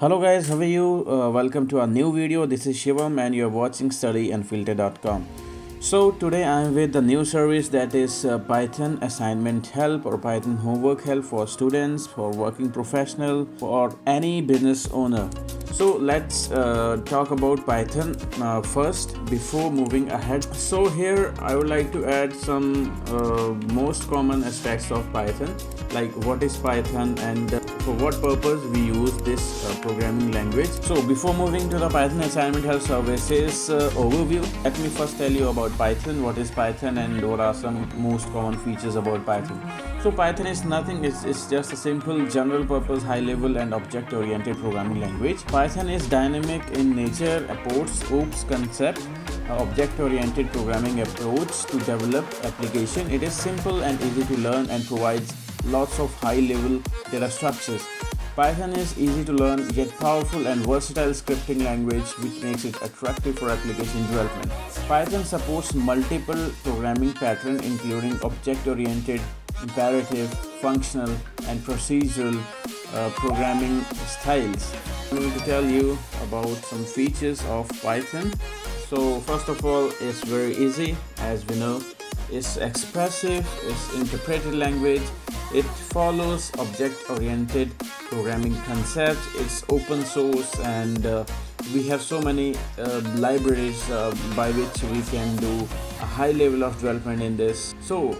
Hello guys, how are you? Welcome to our new video. This is Shivam and you're watching studyunfiltered.com. So today I am with the new service that is Python assignment help or Python homework help for students, for working professional, for any business owner. So let's talk about Python first before moving ahead. So here I would like to add some most common aspects of Python, like what is Python and for what purpose we use this programming language. So before moving to the Python assignment help services overview, let me first tell you about Python, what is Python and what are some most common features about Python. So Python is nothing, it's just a simple general purpose high level and object oriented programming language. Python is dynamic in nature, apports scopes concept object oriented programming approach to develop application. It is simple and easy to learn and provides lots of high level data structures. Python is easy to learn yet powerful and versatile scripting language which makes it attractive for application development. Python supports multiple programming patterns including object-oriented, imperative, functional and procedural programming styles. I'm going to tell you about some features of Python. So first of all, it's very easy, as we know. It's expressive, it's interpreted language. It follows object-oriented programming concepts. It's open source and we have so many libraries by which we can do a high level of development in this. So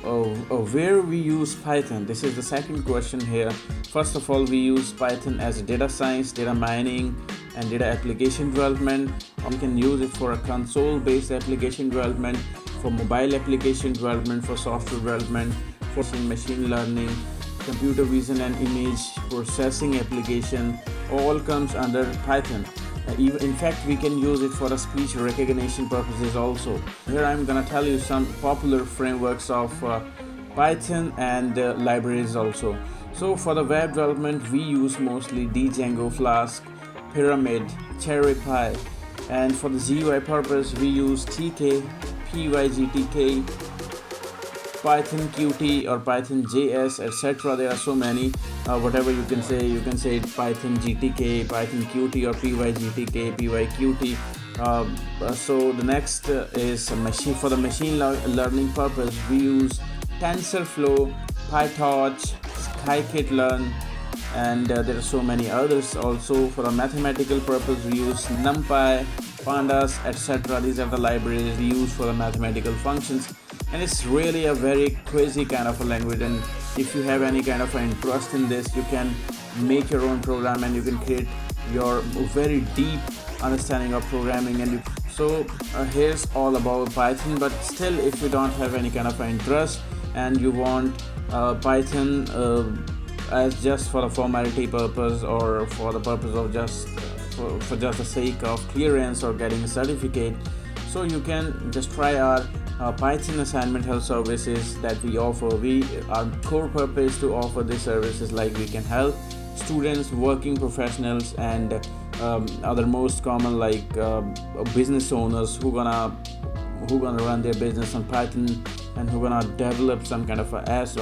where we use Python? This is the second question here. First of all, we use Python as data science, data mining and data application development. We can use it for a console-based application development, for mobile application development, for software development, for machine learning, computer vision and image processing application, all comes under Python. In fact, we can use it for a speech recognition purposes also. Here I'm gonna tell you some popular frameworks of Python and libraries also. So for the web development, we use mostly Django, Flask, Pyramid, CherryPy, and for the GUI purpose, we use TK, PyGTK, Python Qt or Python JS, etc. There are so many. Whatever you can say Python GTK, Python Qt or PyGTK, PyQt. So the next is for the machine learning purpose, we use TensorFlow, PyTorch, Scikit-learn, and there are so many others also. For a mathematical purpose, we use NumPy, Pandas, etc. These are the libraries we use for the mathematical functions, and it's really a very crazy kind of a language. And if you have any kind of an interest in this, you can make your own program and you can create your very deep understanding of programming. And here's all about Python. But still, if you don't have any kind of an interest and you want Python as just for a formality purpose or for the purpose of just for just the sake of clearance or getting a certificate, so you can just try our Python assignment help services that we offer. Our core purpose to offer these services, like we can help students, working professionals and other most common like business owners who gonna run their business on Python and who gonna develop some kind of a apps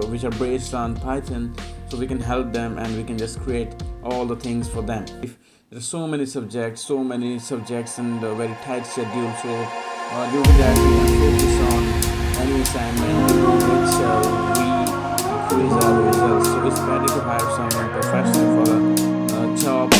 which are based on Python. So we can help them and we can just create all the things for them. There are so many subjects and very tight schedule. So due to that, we can focus on any assignment which we increase our results. So it's better to hire someone professional for a job